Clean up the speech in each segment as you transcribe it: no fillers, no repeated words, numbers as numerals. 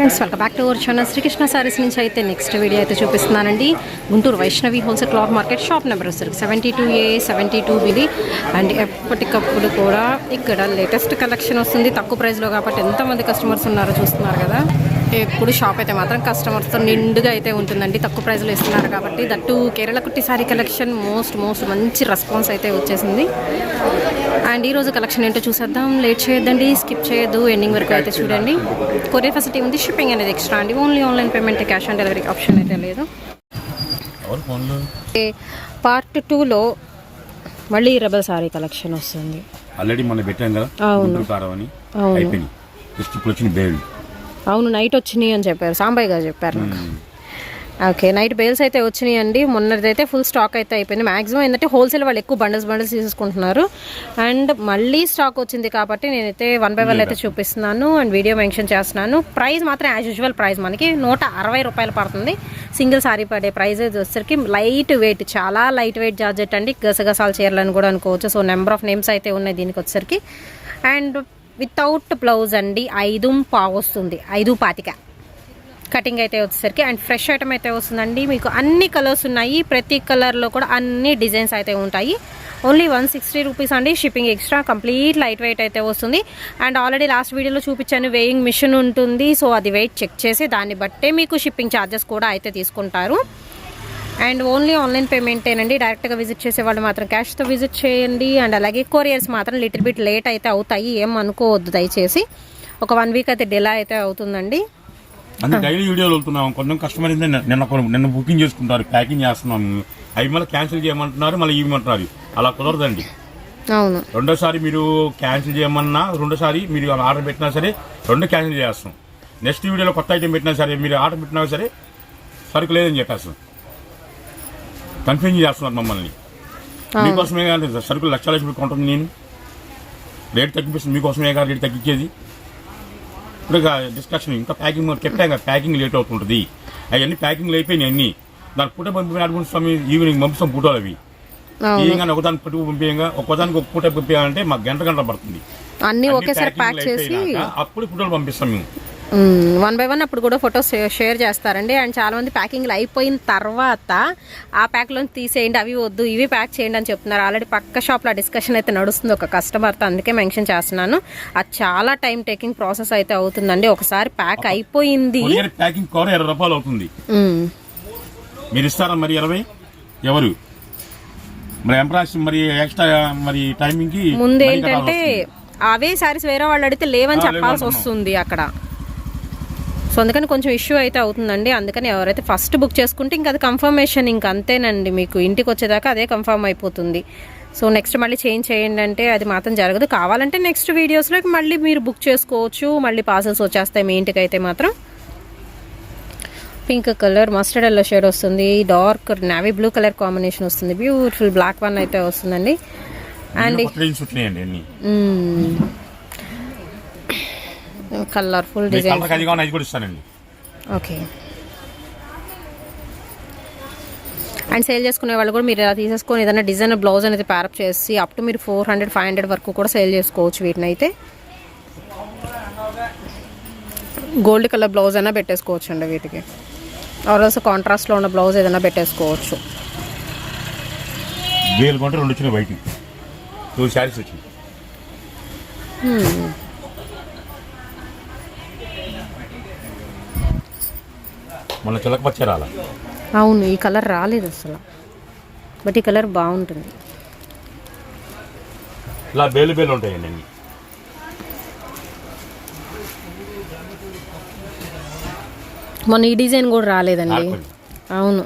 Friends welcome back to our channel Srikrishna Sarees నుంచి అయితే next video అయితే చూపిస్తున్నానండి. Guntur Vaishnavi wholesale cloth market shop number వచ్చేసరికి 72A 72B అండ్ ఎప్పటికప్పుడు కూడా ఇక్కడ లేటెస్ట్ కలెక్షన్ వస్తుంది తక్కువ ప్రైస్లో. కాబట్టి ఎంతమంది కస్టమర్స్ ఉన్నారో చూస్తున్నారు కదా. ఎప్పుడు షాప్ అయితే మాత్రం కస్టమర్స్తో నిండుగా అయితే ఉంటుందండి. తక్కువ ప్రైస్లో ఇస్తున్నారు కాబట్టి దట్టు కేరళ కుట్టి సారీ కలెక్షన్ మోస్ట్ మంచి రెస్పాన్స్ అయితే వచ్చేసింది. అండ్ ఈరోజు కలెక్షన్ ఏంటో చూసేద్దాం. లేట్ చేయొద్దండి, స్కిప్ చేయొద్దు, ఎండింగ్ వరకు అయితే చూడండి. కొరియర్ ఫెసిలిటీ ఉంది, షిప్పింగ్ అనేది ఎక్స్ట్రా అండి. Only online payment, cash on delivery option అయితే లేదు. పార్ట్ 2లో మళ్ళీ రెబల్ సారీ కలెక్షన్ వస్తుంది. ఆల్రెడీ మనం పెట్టాం కదా. అవును నైట్ వచ్చినాయి అని చెప్పారు, సాంబయ్య గారు చెప్పారు నాకు. ఓకే, నైట్ బేల్స్ అయితే వచ్చినాయి అండి. మొన్నదైతే ఫుల్ స్టాక్ అయితే అయిపోయింది. మ్యాక్సిమం ఏంటంటే హోల్సేల్ వాళ్ళు ఎక్కువ బండిల్స్ తీసుకుంటున్నారు. అండ్ మళ్ళీ స్టాక్ వచ్చింది కాబట్టి నేనైతే 1 by 1 అయితే చూపిస్తున్నాను అండ్ వీడియో మెన్షన్ చేస్తున్నాను. ప్రైస్ మాత్రం యాజ్ యూజువల్ ప్రైస్ మనకి 160 రూపాయలు పడుతుంది. సింగిల్ సారీ పడే ప్రైస్ వచ్చేసరికి లైట్ వెయిట్, చాలా లైట్ వెయిట్ జార్జెట్ అండి. గసగసాల చీరలని కూడా అనుకోవచ్చు. సో నెంబర్ ఆఫ్ నేమ్స్ అయితే ఉన్నాయి దీనికి వచ్చేసరికి. అండ్ వితౌట్ బ్లౌజ్ అండి, 5.25 వస్తుంది, 5.25 కటింగ్ అయితే వచ్చేసరికి. అండ్ ఫ్రెష్ ఐటమ్ అయితే వస్తుందండి. మీకు అన్ని కలర్స్ ఉన్నాయి, ప్రతి కలర్లో కూడా అన్ని డిజైన్స్ అయితే ఉంటాయి. ఓన్లీ 160 రూపీస్ అండి, shipping extra. Complete light weight అయితే వస్తుంది. అండ్ ఆల్రెడీ లాస్ట్ వీడియోలో చూపించాను, వేయింగ్ మిషన్ ఉంటుంది. సో అది వెయిట్ చెక్ చేసి దాన్ని బట్టే మీకు షిప్పింగ్ ఛార్జెస్ కూడా అయితే తీసుకుంటారు. అండ్ ఓన్లీ ఆన్లైన్ పేమెంటేనండి. డైరెక్ట్గా విజిట్ చేసే వాళ్ళు మాత్రం క్యాష్తో విజిట్ చేయండి. అండ్ అలాగే కొరియర్స్ మాత్రం లిటిల్ బిట్ లేట్ అయితే అవుతాయి, ఏం అనుకోవద్దు దయచేసి. ఒక 1 week అయితే డిలే అయితే అవుతుందండి. డైలీ వీడియోలు వెళ్తున్నాం. కొంచెం కస్టమర్ నిన్న బుకింగ్ చేసుకుంటారు, ప్యాకింగ్ చేస్తున్నాము, అవి మళ్ళీ క్యాన్సిల్ చేయమంటున్నారు, మళ్ళీ ఇవ్వమంటున్నారు. అలా కుదరదండి. అవును, రెండోసారి మీరు క్యాన్సిల్ చేయమన్నా, రెండోసారి మీరు ఆర్డర్ పెట్టినా సరే 2 క్యాన్సిల్ చేస్తాం. నెక్స్ట్ వీడియోలో కొత్త ఐటమ్ పెట్టినా సరే, మీరు ఆర్డర్ పెట్టినా సరే సరుకు లేదని చెప్పేస్తాం. కన్ఫ్యూజ్ చేస్తున్నారు మమ్మల్ని. మీకోసమే కానీ సరుకులు లక్షలు కొంటుంది. నేను రేట్ తగ్గిపిస్తుంది మీకోసమే కానీ రేట్ తగ్గించేది. ఇప్పుడు డిస్కషన్ ఇంకా ప్యాకింగ్ చెప్పాక ప్యాకింగ్ లేట్ అవుతుంటుంది. అవన్నీ ప్యాకింగ్లు అయిపోయినాయి అన్ని. దానికి పూట పంపించాలి, ఈవినింగ్ పంపిస్తాం పూటలు. అవి తీయగానే ఒకదానికి పట్టుకు పంపించగా ఒకదానికి ఒక పూట పంపించాలంటే మాకు గంట పడుతుంది. అన్ని ఒకేసారి ప్యాక్ చేసి అప్పుడు ఫోటోలు పంపిస్తాం మేము. 1 by 1 అప్పుడు కూడా ఫొటోస్ షేర్ చేస్తారండి. అండ్ చాలా మంది ప్యాకింగ్లు అయిపోయిన తర్వాత ఆ ప్యాక్లో తీసేయండి, అవి వద్దు ఇవి ప్యాక్ చేయండి అని చెప్తున్నారు. ఆల్రెడీ పక్క షాప్లో డిస్కషన్ అయితే నడుస్తుంది ఒక కస్టమర్తో, అందుకే మెన్షన్ చేస్తున్నాను. అది చాలా టైం టేకింగ్ ప్రాసెస్ అయితే అవుతుందండి. ఒకసారి ప్యాక్ అయిపోయింది, ప్యాకింగ్ 20 రూపాయలు అవుతుంది. మీరు ఇస్తారా మరి 20? ఎవరు మరి ఎంప్లాయీస్ మరి ఎక్స్ట్రా మరి టైమింగ్ కి ముందు ఏంటంటే అవే సారీస్ వేరే వాళ్ళు అడిగితే లేవని చెప్పాల్సి వస్తుంది అక్కడ. సో అందుకని కొంచెం ఇష్యూ అయితే అవుతుందండి. అందుకని ఎవరైతే ఫస్ట్ బుక్ చేసుకుంటే ఇంకా అది కన్ఫర్మేషన్ ఇంకా అంతేనండి, మీకు ఇంటికి వచ్చేదాకా అదే కన్ఫర్మ్ అయిపోతుంది. సో నెక్స్ట్ మళ్ళీ చేంజ్ చేయండి అంటే అది మాత్రం జరగదు. కావాలంటే నెక్స్ట్ వీడియోస్లో మళ్ళీ మీరు బుక్ చేసుకోవచ్చు, మళ్ళీ పార్సల్స్ వచ్చేస్తాయి మీ ఇంటికి అయితే మాత్రం. Pink colour, mustard yellow shade వస్తుంది, dark navy blue colour combination వస్తుంది, బ్యూటిఫుల్ బ్లాక్ వన్ అయితే వస్తుందండి. And colourful design. Okay, and sale చేసుకునే వాళ్ళు కూడా మీరు ఇలా తీసేసుకొని ఏదైనా డిజైన్ బ్లౌజ్ అనేది ప్యారప్ చేసి అప్ టు మీరు 400-500 వరకు కూడా సేల్ చేసుకోవచ్చు. వీటిని అయితే గోల్డ్ కలర్ బ్లౌజ్ అయినా పెట్టేసుకోవచ్చు అండి వీటికి. ఆల్సో కాంట్రాస్ట్లో ఉన్న బ్లౌజ్ ఏదైనా పెట్టేసుకోవచ్చు. అవును, ఈ కలర్ రాలేదు అసలు, బట్ ఈ కలర్ బాగుంటుంది. ఇలా బేలు బేలు ఉంటాయండి. మొన్న ఈ డిజైన్ కూడా రాలేదండి. అవును,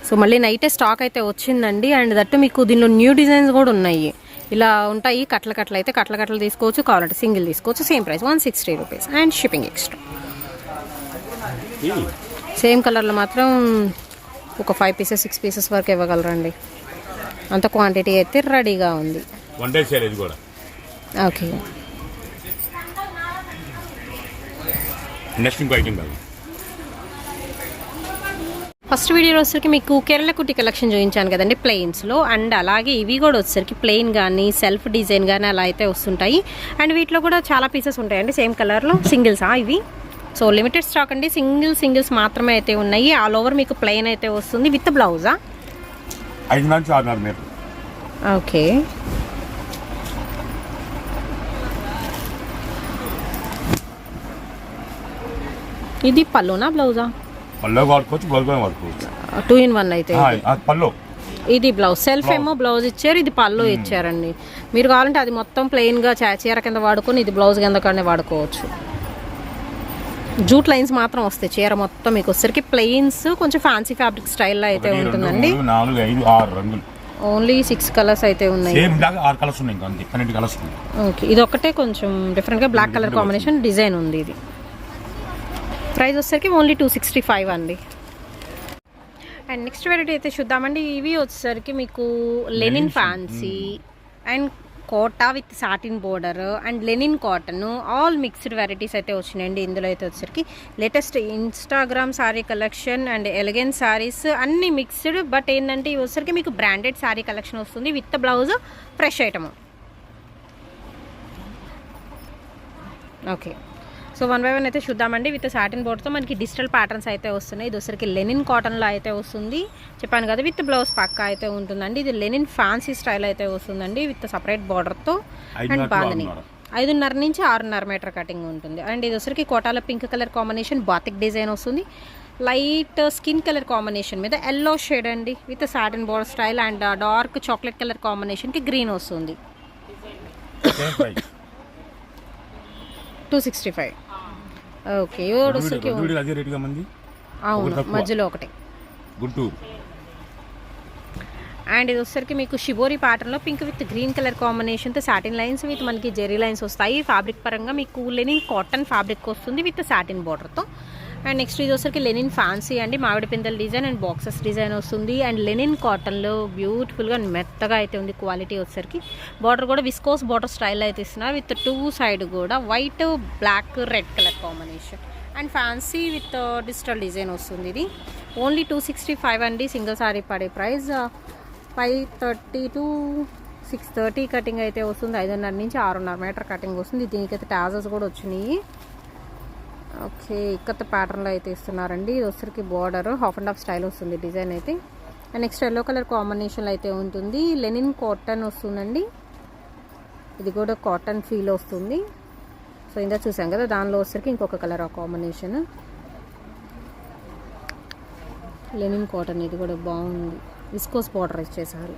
సో మళ్ళీ నైటే స్టాక్ అయితే వచ్చిందండి. అండ్ దట్టు మీకు దీనిలో న్యూ డిజైన్స్ కూడా ఉన్నాయి. ఇలా ఉంటాయి, కట్ల అయితే కట్టలు తీసుకోవచ్చు, కావాలంటే సింగిల్ తీసుకోవచ్చు. Same price 160 rupees and shipping extra. Same కలర్లో మాత్రం ఒక 5 pieces 6 pieces వరకు ఇవ్వగలరండి. అంత క్వాంటిటీ అయితే రెడీగా ఉంది. ఓకే, ఫస్ట్ వీడియోలో వచ్చేసరికి మీకు కేరళ కుట్టి కలెక్షన్ చూపించాను కదండి ప్లెయిన్స్లో. అండ్ అలాగే ఇవి కూడా వచ్చేసరికి ప్లెయిన్ కానీ సెల్ఫ్ డిజైన్ కానీ అలా అయితే వస్తుంటాయి. అండ్ వీటిలో కూడా చాలా పీసెస్ ఉంటాయండి సేమ్ కలర్లో. సింగిల్సా ఇవి? సో లిమిటెడ్ స్టాక్ అండి, సింగిల్స్ మాత్రమే అయితే ఉన్నాయి. ఆల్ ఓవర్ మీకు ప్లెయిన్ అయితే వస్తుంది విత్ బ్లౌజా. 5 నుంచి 6 మీటర్. ఓకే, ఇది పల్లునా బ్లౌజా? పల్లో వాడుకోవచ్చు, బ్లౌజ్ వాడుకోవచ్చు. 2 in 1 అయితే పల్లో. ఇది బ్లౌజ్, సెల్ఫ్ ఏమో బ్లౌజ్ ఇచ్చారు, ఇది పళ్ళు ఇచ్చారండి. మీరు కావాలంటే అది మొత్తం ప్లెయిన్గా చీర కింద వాడుకొని ఇది బ్లౌజ్ కింద కానీ వాడుకోవచ్చు. జూట్ లైన్స్ మాత్రం వస్తాయి చీర మొత్తం మీకు వచ్చరికి. ప్లెయిన్స్ కొంచెం ఫ్యాన్సీ ఫ్యాబ్రిక్ స్టైల్లో అయితే ఉంటుందండి. 4, 5, 6 రంగులు. ఓన్లీ 6 కలర్స్ అయితే ఉన్నాయి. 6 కలర్స్ ఉన్నాయి, 12 కలర్స్ ఉన్నాయి. ఓకే, ఇది ఒకటే కొంచెం డిఫరెంట్గా బ్లాక్ కలర్ కాంబినేషన్ డిజైన్ ఉంది. ఇది ప్రైస్ వచ్చేసరికి ఓన్లీ 265 అండి. అండ్ నెక్స్ట్ వెరైటీ అయితే చూద్దామండి. ఇవి వచ్చేసరికి మీకు linen fancy and Kota with satin border and linen cotton all mixed varieties అయితే వచ్చినాయండి. ఇందులో అయితే వచ్చేసరికి latest Instagram saree collection and elegance sarees అన్నీ మిక్స్డ్. బట్ ఏంటంటే ఇవి వచ్చేసరికి మీకు బ్రాండెడ్ శారీ కలెక్షన్ వస్తుంది with blouse fresh item. Okay, so 1 by 1 అయితే చూద్దామండి. విత్ సాటిన్ బోర్డ్తో మనకి డిజిటల్ ప్యాటర్న్స్ అయితే వస్తున్నాయి. ఇది వచ్చరికి లెనిన్ కాటన్లో అయితే వస్తుంది, చెప్పాను కదా, విత్ బ్లౌజ్ పక్కా అయితే ఉంటుందండి. ఇది లెనిన్ ఫ్యాన్సీ స్టైల్ అయితే వస్తుందండి విత్ సపరేట్ బార్డర్తో అండ్ బాందని. 5.5 నుంచి 6.5 మీటర్ కటింగ్ ఉంటుంది. అండ్ ఇది వచ్చరికి కోటాలో pink colour combination batik design వస్తుంది. లైట్ స్కిన్ కలర్ కాంబినేషన్ మీద ఎల్లో షేడ్ అండి with satin border style and dark chocolate colour కాంబినేషన్కి గ్రీన్ వస్తుంది. 265. ఓకే, అవును, మధ్యలో ఒకటి గుంటూరు. అండ్ ఇది వచ్చేసరికి మీకు షిబోరి ప్యాటర్న్లో పింక్ విత్ గ్రీన్ కలర్ కాంబినేషన్తో సాటిన్ లైన్స్ విత్ మనకి జెరీ లైన్స్ వస్తాయి. ఫ్యాబ్రిక్ పరంగా మీకు లెనిన్ కాటన్ ఫ్యాబ్రిక్ వస్తుంది విత్ సాటిన్ బార్డర్తో. అండ్ నెక్స్ట్ ఇది వచ్చరికి లెనిన్ ఫ్యాన్సీ అండి, మామిడి పిందెల డిజైన్ అండ్ బాక్సెస్ డిజైన్ వస్తుంది. అండ్ లెనిన్ కాటన్లో బ్యూటిఫుల్గా మెత్తగా అయితే ఉంది. క్వాలిటీ వచ్చరికి బార్డర్ కూడా విస్కోస్ బార్డర్ స్టైల్ అయితే ఇస్తున్నారు విత్ 2 సైడ్ కూడా white black red colour combination and fancy with digital design వస్తుంది. ఇది ఓన్లీ 265 అండి. సింగిల్ సారీ పడే ప్రైస్ 530 to 630 కటింగ్ అయితే వస్తుంది. 5.5 నుంచి 6.5 మీటర్ కటింగ్ వస్తుంది. దీనికైతే టాజర్స్ కూడా వచ్చినాయి. ఓకే, ఇక్కత ప్యాటర్న్లో అయితే ఇస్తున్నారండి. ఇది వచ్చరికి బార్డర్ 1/2 స్టైల్ వస్తుంది డిజైన్ అయితే. అండ్ నెక్స్ట్ ఎల్లో కలర్ కాంబినేషన్లో అయితే ఉంటుంది. లెనిన్ కాటన్ వస్తుందండి, ఇది కూడా కాటన్ ఫీల్ వస్తుంది. సో ఇందా చూసాం కదా, దానిలో వచ్చరికి ఇంకొక కలర్ ఆ కాంబినేషన్ లెనిన్ కాటన్. ఇది కూడా బాగుంది, విస్కోస్ బార్డర్ ఇచ్చేసారు.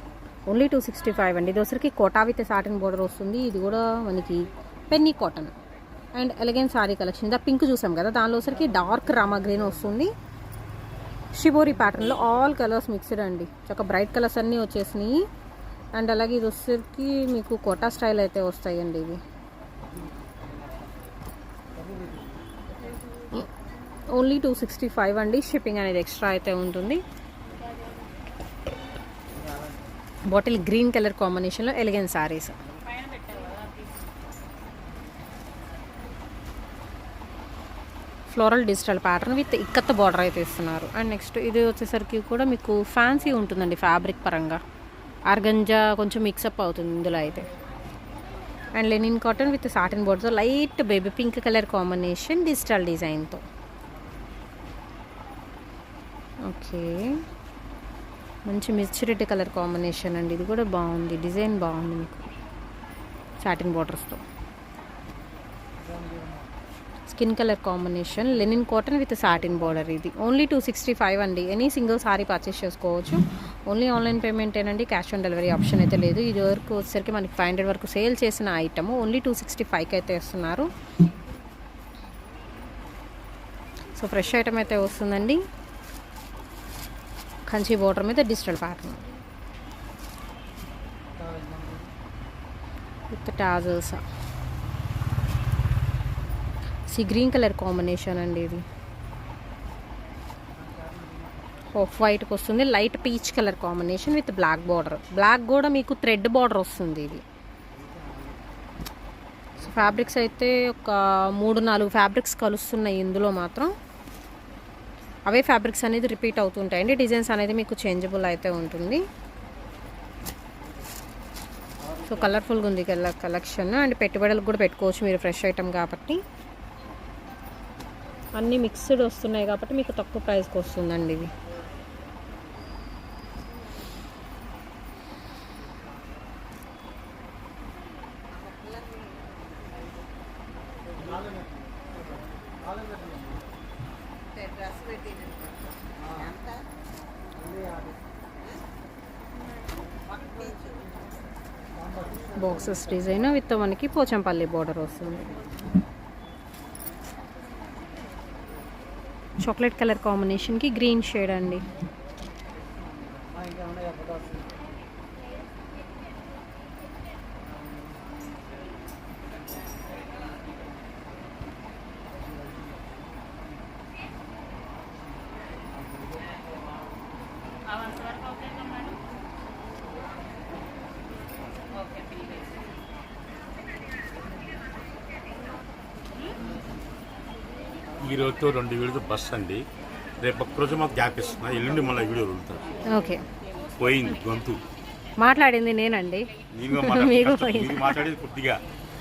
ఓన్లీ 265 అండి. ఇది వచ్చరికి కోటా విత్ సాటిన్ బార్డర్ వస్తుంది. ఇది కూడా మనకి penny cotton and elegance saree collection. ఇదా పింక్ చూసాం కదా, దానిలో వచ్చరికి డార్క్ రామా గ్రీన్ వస్తుంది. షిబోరి ప్యాటర్న్లో ఆల్ కలర్స్ మిక్స్డ్ అండి, చక్క బ్రైట్ కలర్స్ అన్నీ వచ్చేసినాయి. అండ్ అలాగే ఇది వచ్చరికి మీకు కోటా స్టైల్ అయితే వస్తాయండి. ఇవి ఓన్లీ 265 అండి. షిప్పింగ్ అనేది ఎక్స్ట్రా అయితే ఉంటుంది. బాటిల్ గ్రీన్ కలర్ కాంబినేషన్లో elegance saris. Floral digital pattern with ఇక్కత్త border అయితే ఇస్తున్నారు. అండ్ నెక్స్ట్ ఇది వచ్చేసరికి కూడా మీకు ఫ్యాన్సీ ఉంటుందండి ఫ్యాబ్రిక్ పరంగా. ఆర్గంజా కొంచెం మిక్సప్ అవుతుంది ఇందులో అయితే. And linen cotton with satin బోర్డ్తో light baby pink colour combination digital డిజైన్తో. ఓకే, మంచి మిర్చి కలర్ కాంబినేషన్ అండి. ఇది కూడా బాగుంది, డిజైన్ బాగుంది మీకు సాటిన్ బార్డర్స్తో. Skin colour combination linen cotton with satin border. ఇది ఓన్లీ 265 అండి. ఎనీ సింగిల్ సారీ పర్చేస్ చేసుకోవచ్చు. ఓన్లీ ఆన్లైన్ పేమెంట్ ఏనండి, క్యాష్ ఆన్ డెలివరీ ఆప్షన్ అయితే లేదు. ఇది వరకు వచ్చేసరికి మనకి 500 వరకు సేల్ చేసిన ఐటమ్ ఓన్లీ 265కి అయితే ఇస్తున్నారు. సో ఫ్రెష్ ఐటమ్ అయితే వస్తుందండి. కంచి బోర్డర్ మీద digital pattern with tassels. Green colour combination అండి. ఇది ఆఫ్ వైట్కి వస్తుంది. Light peach colour combination with black border. Black కూడా మీకు థ్రెడ్ బార్డర్ వస్తుంది. ఇది సో ఫ్యాబ్రిక్స్ అయితే ఒక 3-4 ఫ్యాబ్రిక్స్ కలుస్తున్నాయి ఇందులో మాత్రం. అవే ఫ్యాబ్రిక్స్ అనేది రిపీట్ అవుతుంటాయండి. డిజైన్స్ అనేది మీకు చేంజబుల్ అయితే ఉంటుంది. సో కలర్ఫుల్గా ఉంది కలెక్షన్. అండ్ పెట్టుబడులకు కూడా పెట్టుకోవచ్చు మీరు, ఫ్రెష్ ఐటమ్ కాబట్టి. అన్నీ మిక్స్డ్ వస్తున్నాయి కాబట్టి మీకు తక్కువ ప్రైస్కి వస్తుందండి ఇవి. బాక్సెస్ డిజైన్ విత్ మనకి పోచంపల్లి బోర్డర్ వస్తుంది. చాక్లెట్ కలర్ కాంబినేషన్కి గ్రీన్ షేడ్ అండి. ఈ రోజుతో 2 వీడియోతో బస్ అండి. రేపు ఒక్కరోజు మాకు గ్యాప్ ఇస్తున్నా, ఎల్లుండి మళ్ళీ వీడియో వదులుతారు. ఓకే, పోయింది గొంతు. మాట్లాడింది నేనండి. మీరు మాట్లాడేది కొద్దిగా,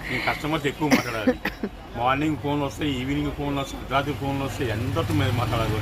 మీ కస్టమర్స్ ఎక్కువ మాట్లాడాలి. మార్నింగ్ ఫోన్లు వస్తాయి, ఈవినింగ్ ఫోన్లు వస్తాయి, రాత్రి ఫోన్లు వస్తాయి, ఎంతతో మీద మాట్లాడాలి.